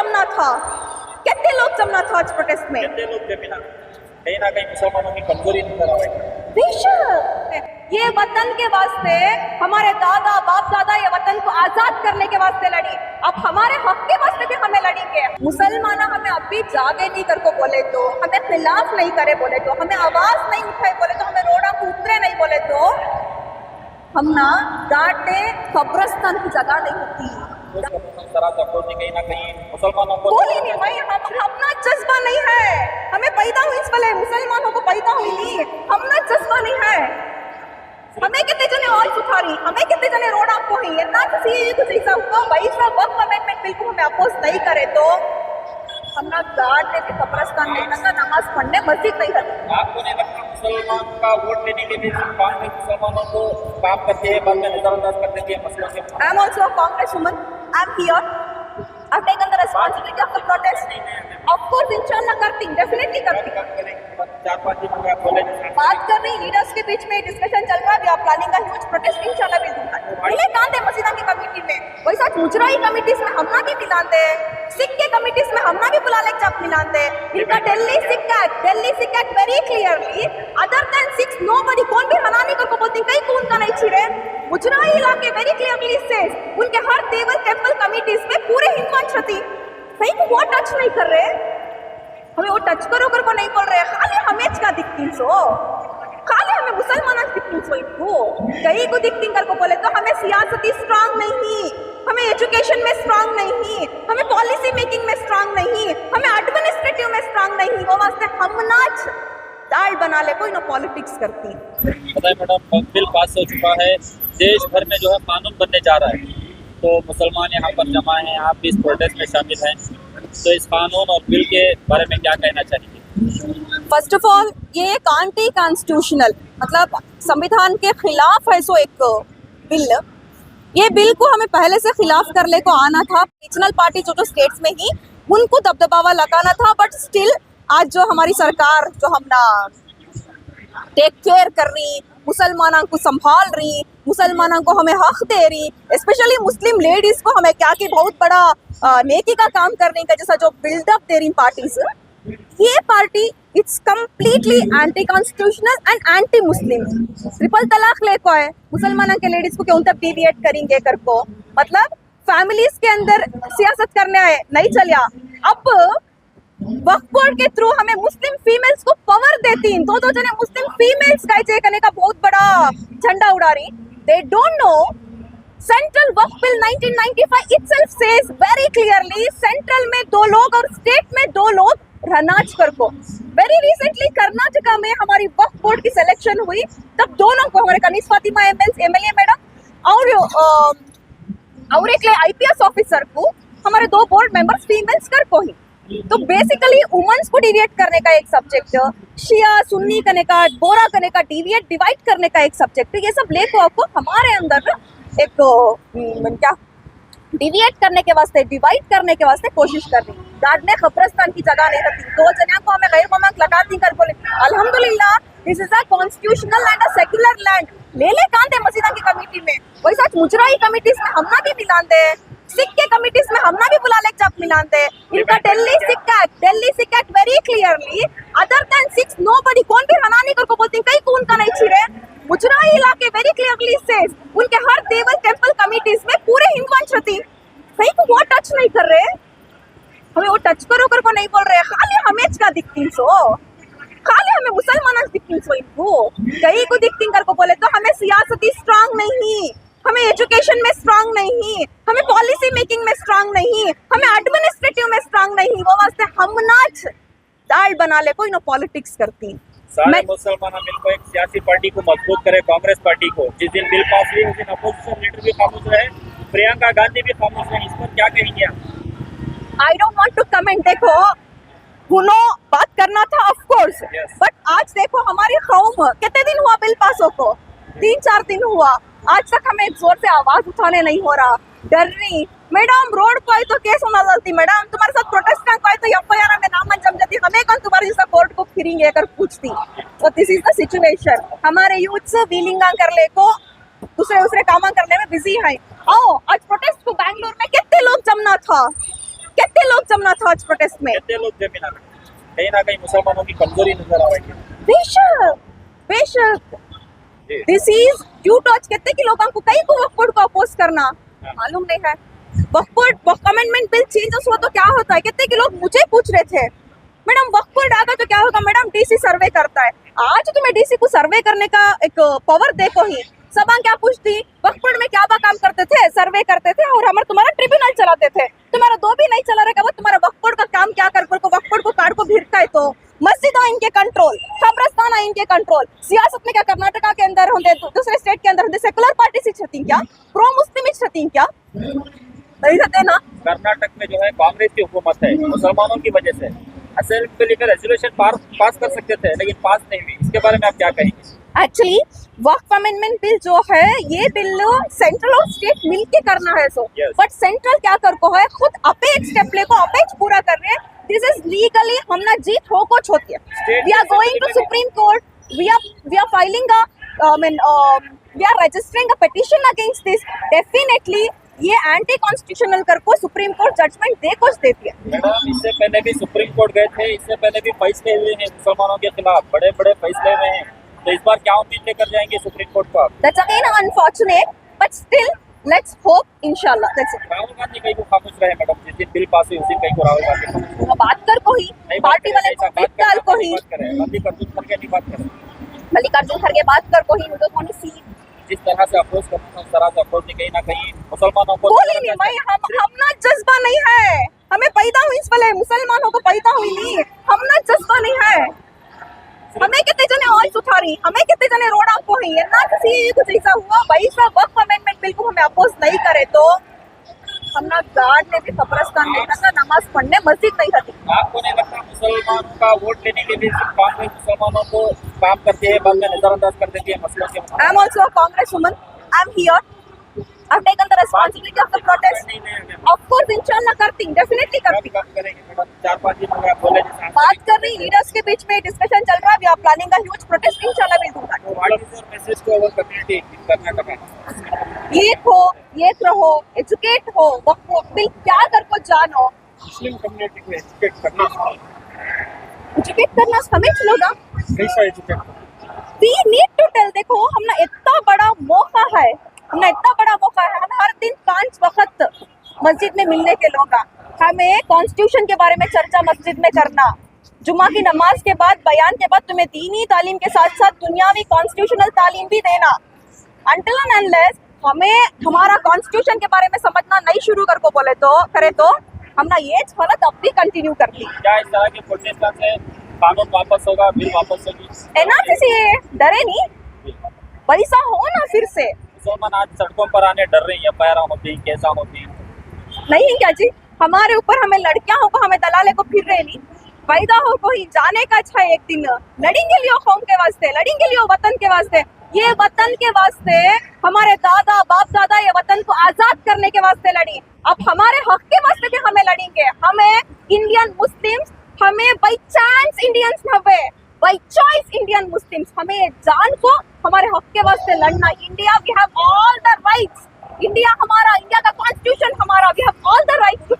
जमना था, कितने लोग जमना था आज प्रोटेस्ट में। कितने लोग जमीना कहीं ना कहीं मुसलमानों की कमजोरी नजर आ रही है। बेशक ये वतन के वास्ते हमारे दादा बाप दादा ये वतन को आजाद करने के वास्ते लड़ी, अब हमारे हक के वास्ते भी हमें लड़ेंगे। मुसलमान हमें अब भी जागे नहीं कर को बोले तो, हमें खिलाफ नहीं करे बोले तो, हमें आवाज नहीं उठाए बोले तो, हमें रोड़ा को उतरे नहीं बोले तो, हम ना डांटे कब्रिस्तान की जगह नहीं होती। कहीं ना कहीं मुसलमानों को बोली नहीं भाई, हम अपना जज्बा नहीं है, हमें पैदा हुई इस वाले मुसलमानों को पैदा हुई नहीं, हम ना जज्बा नहीं है। हमें कितने जने और सुधारी, हमें कितने जने रोड़ा को ही ये ना किसी कुछ ऐसा हुआ भाई साहब वक्त अमेंडमेंट बिल को हमें अपोज नहीं करे तो हम ना गार्ड लेके कब्रिस्तान में ना नमाज पढ़ने मस्जिद नहीं करते। आपको नहीं लगता मुसलमान का वोट लेने के लिए कांग्रेस मुसलमानों को काम करते हैं, बाद में नजरअंदाज कर देती है मसलों के? I am also a congresswoman. I am here. I've taken the responsibility of the protest. Of course, इंशाल्लाह करती, definitely करती। बात कर रही लीडर्स के बीच में डिस्कशन चल रहा है, we are planning a huge protest इंशाल्लाह विल डू दैट। पहले कहां थे मसीदा की कमेटी में, वैसा मुजराई कमिटीज में हमना भी मिलाते, सिख के कमिटीज में हमना भी बुला ले जब मिलाते। इनका Delhi Sikh act very clearly other than six nobody, कौन भी हनानी को बोलते कहीं कौन का नहीं छिरे। मुजराई इलाके वेरी क्लियरली सेज उनके हर देवल टेंपल कमिटीज में पूरे हिंदुओं छती, कहीं को वो टच नहीं कर रहे, हमें वो टच करो कर को नहीं बोल रहे, खाली हमें का दिखती सो, खाली हमें मुसलमान दिखती सो, इनको कहीं को दिखती कर को बोले तो हमें सियासती स्ट्रांग नहीं, हमें एजुकेशन में स्ट्रांग नहीं, हमें पॉलिसी मेकिंग में स्ट्रांग नहीं, हमें एडमिनिस्ट्रेटिव में स्ट्रांग नहीं, वो वास्ते हम नाच दाल बना ले कोई ना पॉलिटिक्स करती। बताइए मैडम, बिल पास हो चुका है, देश भर में जो है कानून बनने जा रहा है, तो मुसलमान यहाँ पर जमा हैं, आप भी इस प्रोटेस्ट में शामिल हैं, तो इस कानून और बिल के बारे में क्या कहना चाहिए? फर्स्ट ऑफ ऑल ये एक एंटी कॉन्स्टिट्यूशनल, मतलब संविधान के खिलाफ है सो एक बिल, ये बिल को हमें पहले से खिलाफ करने को आना था। रीजनल पार्टी जो स्टेट्स में ही उनको दबदबावा लगाना था, बट स्टिल आज जो हमारी सरकार जो हम ना टेक केयर कर रही, मुसलमानों को संभाल रही, मुसलमानों को हमें हक दे रही, स्पेशली मुस्लिम लेडीज को हमें क्या कि बहुत बड़ा नेकी का काम करने का जैसा जो बिल्डअप दे रही पार्टीज, ये party it's completely anti constitutional and anti Muslim. Triple तलाक ले को है, मुसलमानों के लेडीज को क्यों तब डिविएट करेंगे कर को, मतलब फैमिलीज के अंदर सियासत करने आए नहीं चलिया। अब वक्फ बोर्ड के थ्रू हमें मुस्लिम फीमेल्स को पावर देती, दो जने मुस्लिम फीमेल्स का करने का बहुत बड़ा झंडा उड़ा रही। They don't know central Waqf bill 1995 itself says very clearly central में 2 लोग और स्टेट में 2 लोग रनाज कर को। वेरी रिसेंटली कर्नाटका में हमारी वक्फ बोर्ड की सिलेक्शन हुई, तब दोनों को हमारे कनीस फातिमा एमएलए मैडम और एक आईपीएस ऑफिसर को हमारे 2 बोर्ड मेंबर्स फीमेल्स कर को ही। तो बेसिकली वुमेन्स को डिविएट करने का एक सब्जेक्ट, शिया सुन्नी करने का, बोरा करने का, डिवाइड करने का एक सब्जेक्ट, ये सब लेको आपको हमारे अंदर एक क्या डिविएट करने के वास्ते, डिवाइड करने के वास्ते कोशिश कर रही। गार्ड ने कब्रिस्तान की जगह नहीं रखी, 2 जने को हमें गैर ममाक लगाती कर बोले अल्हम्दुलिल्लाह this is a constitutional and a secular land. ले कांते मसीदा की कमेटी में, वैसा मुजराई कमिटीज में हमना भी मिलाते हैं, सिख के कमिटीज में हमना भी बुला ले जब मिलाते हैं। इनका Delhi Sikh act very clearly other than six nobody, कौन भी हनानी कर को बोलते कहीं कौन का नहीं छिरे। मुजराई इलाके वेरी क्लियरली सेज उनके हर देवल टेंपल कमिटीज में पूरे हिंदुओं छती, कहीं को वो टच नहीं कर रहे, हमें वो टच करो कर को नहीं बोल रहे, खाली हमें का दिखती सो, खाली हमें मुसलमान दिखती सो, इनको कहीं को दिखती कर को बोले तो हमें सियासती स्ट्रांग नहीं, हमें एजुकेशन में स्ट्रांग नहीं, हमें पॉलिसी मेकिंग में स्ट्रांग नहीं, हमें एडमिनिस्ट्रेटिव में स्ट्रांग नहीं, वो वास्ते हम नाच दाल बना ले कोई ना पॉलिटिक्स करती। सारे मुसलमान मिलकर एक सियासी पार्टी को मजबूत करे, कांग्रेस पार्टी को। जिस दिन बिल पास हुई उस दिन अपोजिशन लीडर भी खामोश रहे, प्रियंका गांधी भी खामोश रहे, इस पर क्या कहेंगे आप? I don't want to comment. देखो गुनो बात करना था ऑफ कोर्स, बट आज देखो हमारी कौम कितने दिन हुआ बिल पास हो को, 3-4 दिन हुआ, आज तक हमें जोर से आवाज उठाने नहीं हो रहा, डर रही। मैडम रोड को आई तो केस होना चलती, मैडम तुम्हारे साथ प्रोटेस्ट को आई तो एफआईआर में नाम जम जाती, हमें कौन तुम्हारे जैसा कोर्ट को फिरेंगे अगर पूछती। तो दिस इज द सिचुएशन, हमारे यूथ व्हीलिंगा कर ले को दूसरे काम करने में बिजी है। आओ आज प्रोटेस्ट को बैंगलोर में कितने लोग जमना था, कितने लोग जमना था आज प्रोटेस्ट में कितने लोग जमीन आ गए कहीं ना कहीं मुसलमानों की कमजोरी नजर आ रही है बेशक बेशक जी। दिस इज ड्यू टू आज कितने के लोगों को कई को वक्फ बोर्ड को अपोज करना मालूम नहीं है वक्फ बोर्ड अमेंडमेंट बिल चेंजेस हुआ तो क्या होता है कितने के लोग मुझे पूछ रहे थे मैडम वक्फ बोर्ड आगा तो क्या होगा मैडम डीसी सर्वे करता है आज तुम्हें डीसी को सर्वे करने का एक पावर देखो ही सबा क्या पूछती वक्फ बोर्ड में क्या काम करते थे सर्वे करते थे और हमारा तुम्हारा ट्रिब्यूनल चलाते थे तुम्हारा दो भी नहीं चला रहेगा वो तुम्हारा वक्फ बोर्ड का काम क्या कर को वक्फ बोर्ड को कार्ड को भिड़ता है तो मस्जिद इनके कंट्रोल खबरस्तान इनके कंट्रोल सियासत में क्या कर्नाटका के अंदर होंगे दूसरे स्टेट के अंदर होंगे सेकुलर पार्टी से छती क्या प्रो मुस्लिम छती क्या नहीं रहते ना कर्नाटक में जो है कांग्रेस की हुकूमत है मुसलमानों की वजह से असेल को लेकर रेजोल्यूशन पास कर सकते थे लेकिन पास नहीं हुई इसके बारे में आप क्या कहेंगे एक्चुअली वक्फ अमेंडमेंट बिल जो है ये बिल सेंट्रल और स्टेट मिलके करना है सो Yes. बट सेंट्रल क्या कर को है खुद अपे एक स्टेप ले को अपे पूरा कर रहे हैं दिस इज लीगली हमना जीत हो को होती है State वी आर के going to certificate. Supreme Court we are filing we are registering a petition against this definitely ये एंटी कॉन्स्टिट्यूशनल कर को सुप्रीम कोर्ट जजमेंट दे कुछ देती है मैडम इससे पहले भी सुप्रीम कोर्ट गए थे इससे पहले भी फैसले हुए हैं मुसलमानों के खिलाफ बड़े बड़े फैसले हुए हैं तो इस बार क्या उम्मीद लेकर जाएंगे सुप्रीम कोर्ट को आप that's again unfortunate but still let's hope इंशाल्लाह दैट्स इट राहुल गांधी कहीं को खामोश रहे मैडम जिस दिन बिल पास हुई उस दिन कहीं को राहुल गांधी खामोश रहे। बात कर को ही नहीं बात पार्टी करें, वाले ऐसा को बात डाल को ही बात करें मल्लिकार्जुन खड़गे की बात करें मल्लिकार्जुन खड़गे बात कर को ही वी डोंट वांट टू सी जिस तरह से अप्रोच करना उस तरह से अप्रोच नहीं कहीं ना कहीं मुसलमानों को बोली नहीं भाई हम ना जज्बा नहीं है हमें पैदा हुई इस वाले मुसलमानों को पैदा हुई नहीं हम ना जज्बा नहीं है हमें कितने जने ऑयल उठारी हमें कितने जने रोड आपको ही है ना किसी कुछ ऐसा हुआ भाई सब वक्फ अमेंडमेंट बिल को हमें अपोज नहीं करे तो हम ना गार्ड ने भी कब्रिस्तान में था नमाज पढ़ने मस्जिद नहीं रहती आपको नहीं लगता मुसलमानों का वोट लेने के लिए सिर्फ कांग्रेस मुसलमानों को काम करती है बाद में नजरअंदाज कर देती है मसलों के I am also a congresswoman. I am here. I've taken the responsibility of the protest. Of course, इंशाल्लाह करती, definitely करती. कब करेंगे मैडम 4-5 दिन हो गया बोले जैसे बात कर रही लीडर्स के बीच में डिस्कशन चल रहा है. We are planning a huge protest. इंशाल्लाह we'll do that. What is your message to our community in Karnataka एक रहो, एजुकेट हो, वक्फ बिल क्या कर को जानो. मुस्लिम कम्युनिटी को एजुकेट करना एजुकेट करना हमें चलोगा. कैसा educate We need to tell. देखो हमने इतना बड़ा मौका है. हमें हर दिन 5 वक्त मस्जिद में मिलने के लोग हमें कॉन्स्टिट्यूशन के बारे में चर्चा मस्जिद में करना जुमा की नमाज के बाद बयान के बाद तुम्हें दीनी तालीम के साथ साथ दुनियावी कॉन्स्टिट्यूशनल तालीम भी देना अनटिल एंड अनलेस हमें हमारा कॉन्स्टिट्यूशन के बारे में समझना नहीं शुरू कर को बोले तो करे तो हम ना ये हालत अब भी कंटिन्यू करती क्या इस तरह के प्रोटेस्ट से कानून वापस होगा बिल वापस होगी एनआरसी से डरे नहीं वैसा हो ना फिर से मुसलमान आज सड़कों पर आने डर रही है पैरा होती हैं कैसा होती हैं नहीं है क्या जी हमारे ऊपर हमें लड़कियां हो को हमें दलाले को फिर रहे नहीं पैदा हो को ही जाने का अच्छा एक दिन लड़ेंगे लियो कौम के वास्ते लड़ेंगे लियो वतन के वास्ते ये वतन के वास्ते हमारे दादा बाप दादा ये वतन को आजाद करने के वास्ते लड़ी अब हमारे हक के वास्ते भी हमें लड़ेंगे हमें इंडियन मुस्लिम्स हमें बाई चांस इंडियंस नवे बाई चॉइस इंडियन मुस्लिम्स हमें जान को हमारे हक के वास्ते लड़ना India we have all the rights India हमारा इंडिया का कॉन्स्टिट्यूशन हमारा we have all the rights